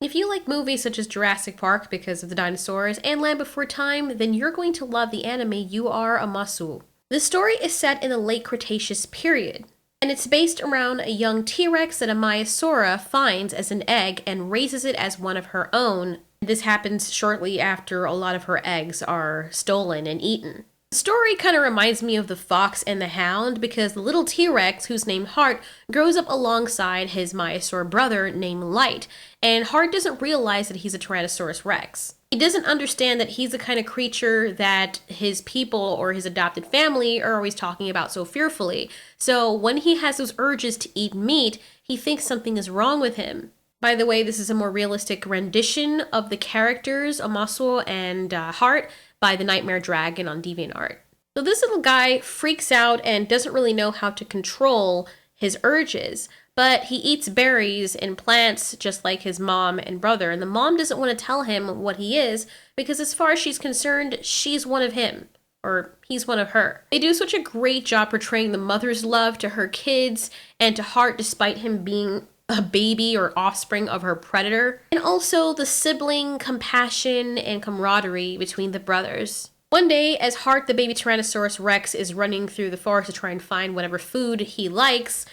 If you like movies such as Jurassic Park because of the dinosaurs and Land Before Time, then you're going to love the anime You Are Umasu. The story is set in the late Cretaceous period, and it's based around a young T-Rex that a Maiasaura finds as an egg and raises it as one of her own. This happens shortly after a lot of her eggs are stolen and eaten. The story kind of reminds me of The Fox and the Hound because the little T-Rex, who's named Heart, grows up alongside his Maiasaur brother named Light, and Heart doesn't realize that he's a Tyrannosaurus Rex. He doesn't understand that he's the kind of creature that his people or his adopted family are always talking about so fearfully. So when he has those urges to eat meat, he thinks something is wrong with him. By the way, this is a more realistic rendition of the characters Umasu and Heart by the Nightmare Dragon on DeviantArt. So this little guy freaks out and doesn't really know how to control his urges, but he eats berries and plants just like his mom and brother, and the mom doesn't want to tell him what he is because as far as she's concerned, she's one of him, or he's one of her. They do such a great job portraying the mother's love to her kids and to Heart despite him being a baby or offspring of her predator, and also the sibling compassion and camaraderie between the brothers. One day, as Heart, the baby Tyrannosaurus Rex, is running through the forest to try and find whatever food he likes,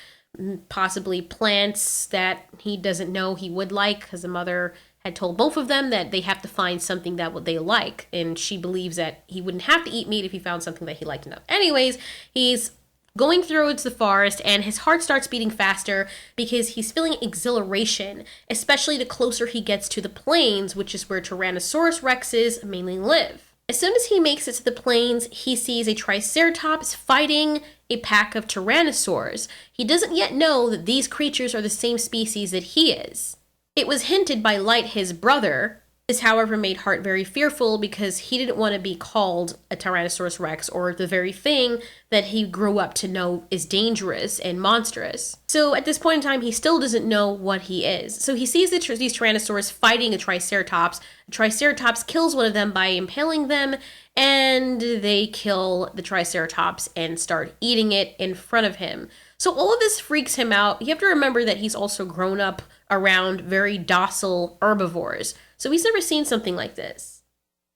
possibly plants that he doesn't know he would like, because the mother had told both of them that they have to find something that they like, and she believes that he wouldn't have to eat meat if he found something that he liked enough. Anyways, he's going through the forest, and his heart starts beating faster because he's feeling exhilaration, especially the closer he gets to the plains, which is where Tyrannosaurus Rexes mainly live. As soon as he makes it to the plains, he sees a Triceratops fighting a pack of Tyrannosaurs. He doesn't yet know that these creatures are the same species that he is. It was hinted by Light, his brother. This, however, made Heart very fearful because he didn't want to be called a Tyrannosaurus Rex or the very thing that he grew up to know is dangerous and monstrous. So at this point in time, he still doesn't know what he is. So he sees these Tyrannosaurs fighting a Triceratops. The Triceratops kills one of them by impaling them, and they kill the Triceratops and start eating it in front of him. So all of this freaks him out. You have to remember that he's also grown up around very docile herbivores. So he's never seen something like this.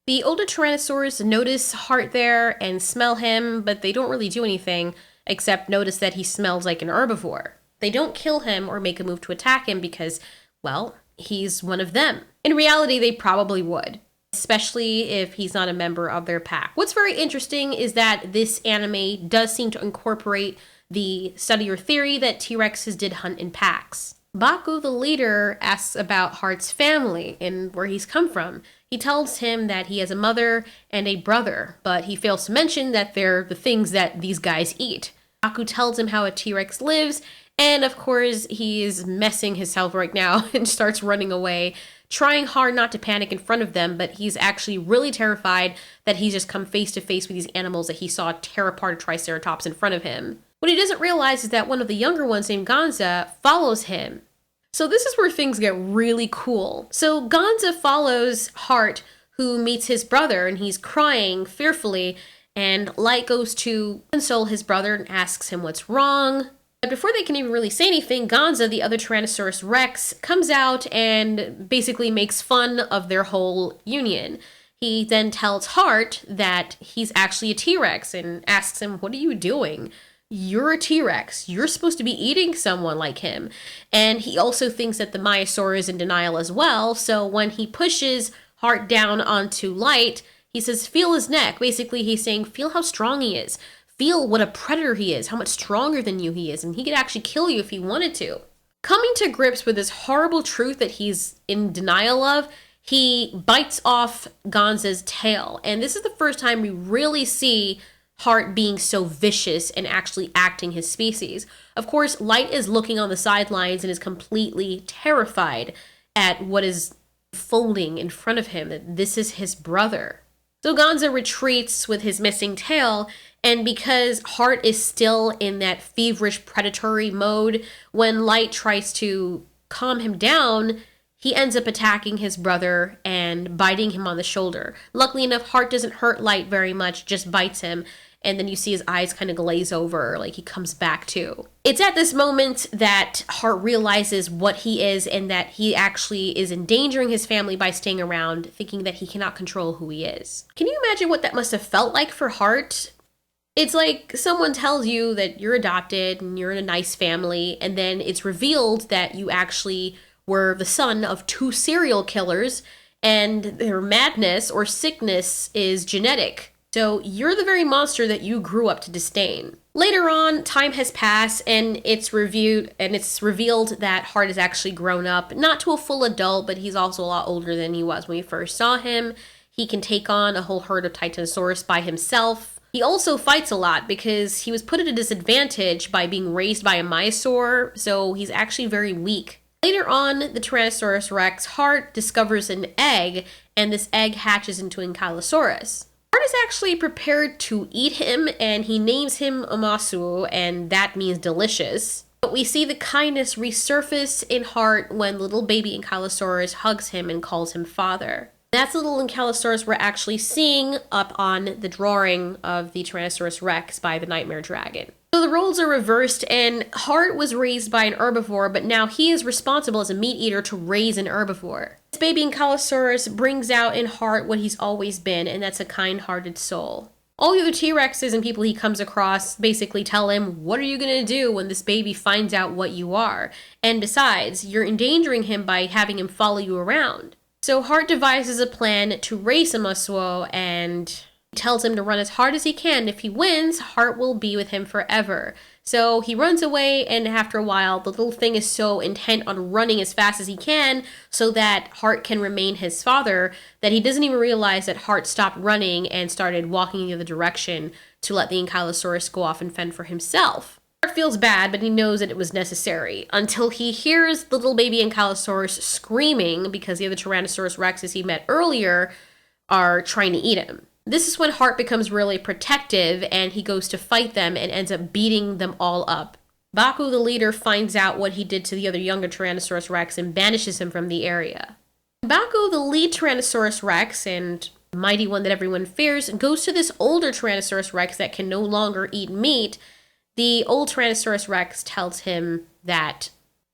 The older Tyrannosaurs notice Heart there and smell him, but they don't really do anything except notice that he smells like an herbivore. They don't kill him or make a move to attack him because, well, he's one of them. In reality, they probably would, especially if he's not a member of their pack. What's very interesting is that this anime does seem to incorporate the study or theory that T-Rexes did hunt in packs. Baku, the leader, asks about Heart's family and where he's come from. He tells him that he has a mother and a brother, but he fails to mention that they're the things that these guys eat. Baku tells him how a T-Rex lives, and of course, he's messing himself right now and starts running away, trying hard not to panic in front of them, but he's actually really terrified that he's just come face to face with these animals that he saw tear apart a Triceratops in front of him. What he doesn't realize is that one of the younger ones named Gonza follows him. So this is where things get really cool. So Gonza follows Heart, who meets his brother, and he's crying fearfully, and Light goes to console his brother and asks him what's wrong. But before they can even really say anything, Gonza, the other Tyrannosaurus Rex, comes out and basically makes fun of their whole union. He then tells Heart that he's actually a T-Rex and asks him, "What are you doing? You're a T-Rex. You're supposed to be eating someone like him." And he also thinks that the Maiasaur is in denial as well, so when he pushes Heart down onto Light, he says, "Feel his neck." Basically, he's saying, feel how strong he is. Feel what a predator he is, how much stronger than you he is, and he could actually kill you if he wanted to. Coming to grips with this horrible truth that he's in denial of, he bites off Gonza's tail. And this is the first time we really see Heart being so vicious and actually acting his species. Of course, Light is looking on the sidelines and is completely terrified at what is folding in front of him, that this is his brother. So Gonza retreats with his missing tail, and because Heart is still in that feverish predatory mode, when Light tries to calm him down, he ends up attacking his brother and biting him on the shoulder. Luckily enough, Heart doesn't hurt Light very much, just bites him. and then you see his eyes kind of glaze over, like he comes back to. It's at this moment that Hart realizes what he is and that he actually is endangering his family by staying around, thinking that he cannot control who he is. Can you imagine what that must have felt like for Hart? It's like someone tells you that you're adopted and you're in a nice family, and then it's revealed that you actually were the son of 2 serial killers, and their madness or sickness is genetic. So you're the very monster that you grew up to disdain. Later on, time has passed, and it's revealed that Hart has actually grown up, not to a full adult, but he's also a lot older than he was when we first saw him. He can take on a whole herd of Titanosaurus by himself. He also fights a lot because he was put at a disadvantage by being raised by a Myosaur, so he's actually very weak. Later on, the Tyrannosaurus Rex, Hart discovers an egg, and this egg hatches into Ankylosaurus. Hart is actually prepared to eat him, and he names him Umasou, and that means delicious. But we see the kindness resurface in Hart when little baby Ankylosaurus hugs him and calls him father. That's the little Ankylosaurus we're actually seeing up on the drawing of the Tyrannosaurus Rex by the Nightmare Dragon. So the roles are reversed, and Hart was raised by an herbivore, but now he is responsible as a meat eater to raise an herbivore. This baby Ankylosaurus brings out in Hart what he's always been, and that's a kind-hearted soul. All the other T-Rexes and people he comes across basically tell him, what are you going to do when this baby finds out what you are? And besides, you're endangering him by having him follow you around. So Hart devises a plan to race Umasou and tells him to run as hard as he can. If he wins, Hart will be with him forever. So he runs away, and after a while, the little thing is so intent on running as fast as he can so that Hart can remain his father that he doesn't even realize that Hart stopped running and started walking the other direction to let the Ankylosaurus go off and fend for himself. Hart feels bad, but he knows that it was necessary until he hears the little baby Ankylosaurus screaming because the other Tyrannosaurus Rexes he met earlier are trying to eat him. This is when Hart becomes really protective, and he goes to fight them and ends up beating them all up. Baku, the leader, finds out what he did to the other younger Tyrannosaurus Rex and banishes him from the area. Baku, the lead Tyrannosaurus Rex and mighty one that everyone fears, goes to this older Tyrannosaurus Rex that can no longer eat meat. The old Tyrannosaurus Rex tells him that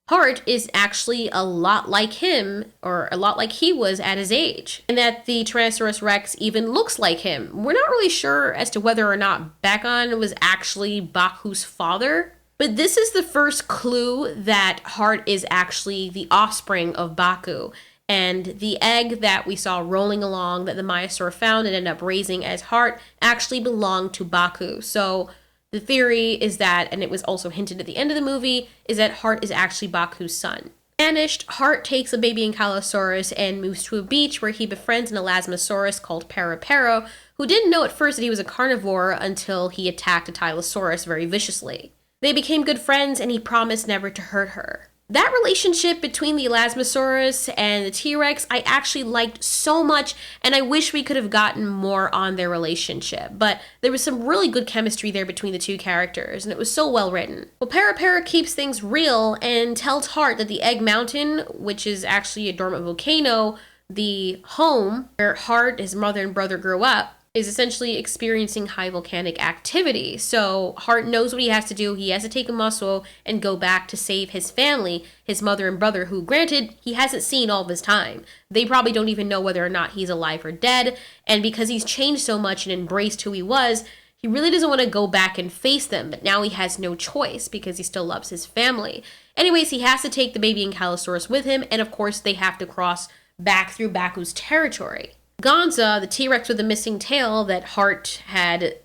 Hart is actually a lot like him, or a lot like he was at his age, and that the Tyrannosaurus Rex even looks like him. We're not really sure as to whether or not Baku was actually Baku's father, but this is the first clue that Hart is actually the offspring of Baku. And the egg that we saw rolling along that the Myosaur found and ended up raising as Hart actually belonged to Baku. So the theory is that, and it was also hinted at the end of the movie, is that Hart is actually Baku's son. Banished, Hart takes a baby Ankylosaurus and moves to a beach where he befriends an Elasmosaurus called Parapero, who didn't know at first that he was a carnivore until he attacked a Tylosaurus very viciously. They became good friends, and he promised never to hurt her. That relationship between the Elasmosaurus and the T-Rex I actually liked so much, and I wish we could have gotten more on their relationship. But there was some really good chemistry there between the two characters, and it was so well written. Well, Parapara keeps things real and tells Hart that the Egg Mountain, which is actually a dormant volcano, the home where Hart, his mother, and brother grew up, is essentially experiencing high volcanic activity. So Hart knows what he has to do. He has to take Umasou and go back to save his family, his mother and brother, who, granted, he hasn't seen all this time. They probably don't even know whether or not he's alive or dead. And because he's changed so much and embraced who he was, he really doesn't want to go back and face them. But now he has no choice because he still loves his family. Anyways, he has to take the baby Ankylosaurus with him. And of course, they have to cross back through Baku's territory. Gonza, the T-Rex with the missing tail that Hart had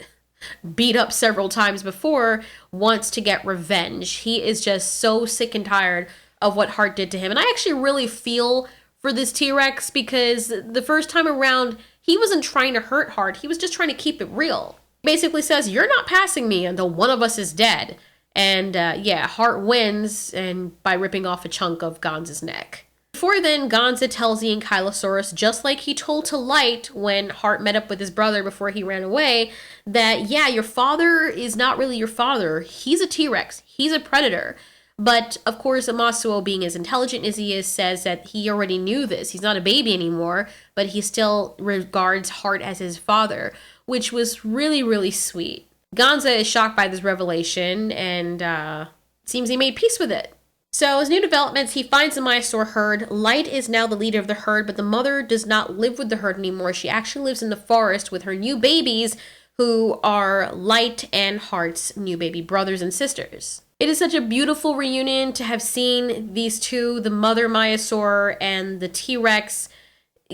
beat up several times before, wants to get revenge. He is just so sick and tired of what Hart did to him. And I actually really feel for this T-Rex because the first time around, he wasn't trying to hurt Hart. He was just trying to keep it real. He basically says, "You're not passing me until one of us is dead." And yeah, Hart wins and by ripping off a chunk of Gonza's neck. Before then, Gonza tells the Ankylosaurus, just like he told to Light when Hart met up with his brother before he ran away, that yeah, your father is not really your father. He's a T-Rex. He's a predator. But of course, Umasou, being as intelligent as he is, says that he already knew this. He's not a baby anymore, but he still regards Hart as his father, which was really, really sweet. Gonza is shocked by this revelation and seems he made peace with it. So as new developments, he finds the Maiasaur herd. Light is now the leader of the herd, but the mother does not live with the herd anymore. She actually lives in the forest with her new babies, who are Light and Heart's new baby brothers and sisters. It is such a beautiful reunion to have seen these two, the mother Maiasaur and the T-Rex,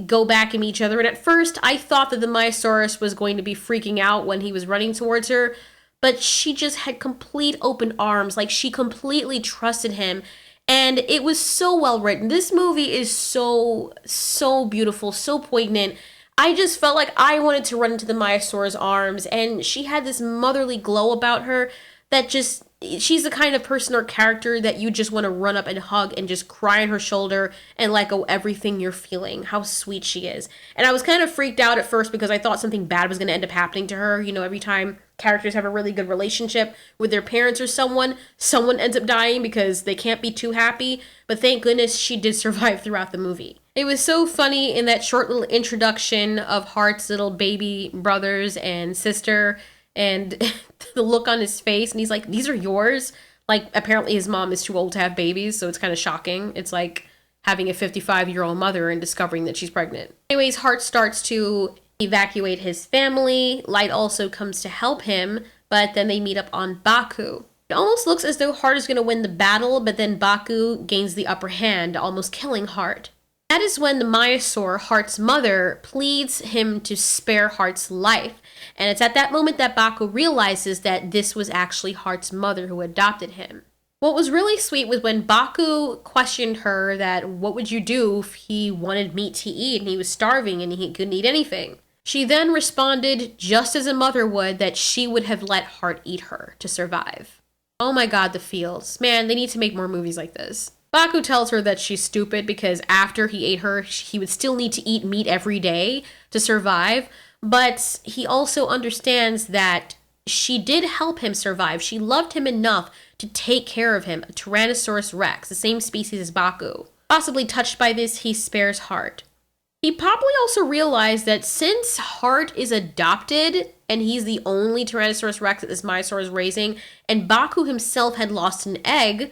go back and meet each other. And at first, I thought that the Maiasaurus was going to be freaking out when he was running towards her, but she just had complete open arms. Like, she completely trusted him. And it was so well written. This movie is so beautiful, so poignant. I just felt like I wanted to run into the Maiasaur's arms, and she had this motherly glow about her that just, she's the kind of person or character that you just want to run up and hug and just cry on her shoulder and let go everything you're feeling. How sweet she is. And I was kind of freaked out at first because I thought something bad was going to end up happening to her. You know, every time characters have a really good relationship with their parents or someone ends up dying because they can't be too happy. But thank goodness she did survive throughout the movie. It was so funny in that short little introduction of Heart's little baby brothers and sister, and the look on his face, and he's like, these are yours? Like, apparently his mom is too old to have babies, so it's kind of shocking. It's like having a 55-year-old mother and discovering that she's pregnant. Anyways, Heart starts to evacuate his family. Light also comes to help him, but then they meet up on Baku. It almost looks as though Heart is going to win the battle, but then Baku gains the upper hand, almost killing Heart. That is when the Maiasaur, Heart's mother, pleads him to spare Heart's life. And it's at that moment that Baku realizes that this was actually Heart's mother who adopted him. What was really sweet was when Baku questioned her that what would you do if he wanted meat to eat and he was starving and he couldn't eat anything. She then responded, just as a mother would, that she would have let Heart eat her to survive. Oh my god, the feels. Man, they need to make more movies like this. Baku tells her that she's stupid because after he ate her, he would still need to eat meat every day to survive. But he also understands that she did help him survive. She loved him enough to take care of him, a Tyrannosaurus Rex, the same species as Baku. Possibly touched by this, he spares Heart. He probably also realized that since Heart is adopted, and he's the only Tyrannosaurus Rex that this Maiasaur is raising, and Baku himself had lost an egg,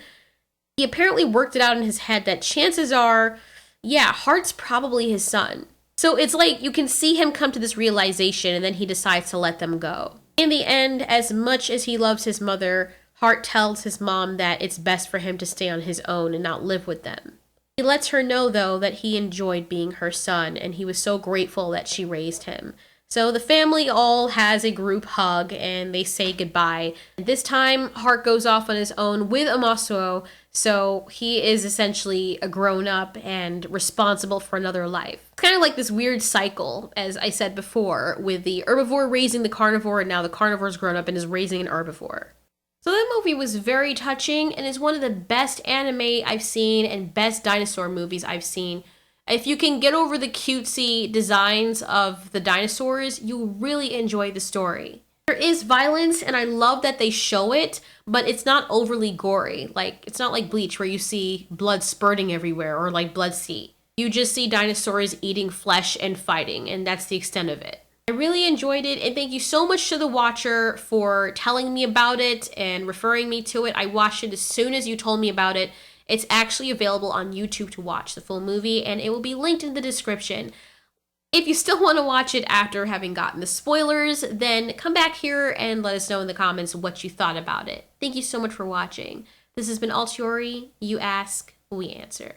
he apparently worked it out in his head that chances are, yeah, Heart's probably his son. So it's like you can see him come to this realization and then he decides to let them go. In the end, as much as he loves his mother, Heart tells his mom that it's best for him to stay on his own and not live with them. He lets her know, though, that he enjoyed being her son and he was so grateful that she raised him. So the family all has a group hug and they say goodbye. This time, Heart goes off on his own with Umasuo, so he is essentially a grown-up and responsible for another life. It's kind of like this weird cycle, as I said before, with the herbivore raising the carnivore, and now the carnivore's grown up and is raising an herbivore. So that movie was very touching and is one of the best anime I've seen and best dinosaur movies I've seen. If you can get over the cutesy designs of the dinosaurs, you'll really enjoy the story. There is violence, and I love that they show it, but it's not overly gory. Like, it's not like Bleach where you see blood spurting everywhere or like Blood Sea. You just see dinosaurs eating flesh and fighting, and that's the extent of it. I really enjoyed it, and thank you so much to the watcher for telling me about it and referring me to it. I watched it as soon as you told me about it. It's actually available on YouTube to watch the full movie, and it will be linked in the description. If you still want to watch it after having gotten the spoilers, then come back here and let us know in the comments what you thought about it. Thank you so much for watching. This has been Altiori. You ask, we answer.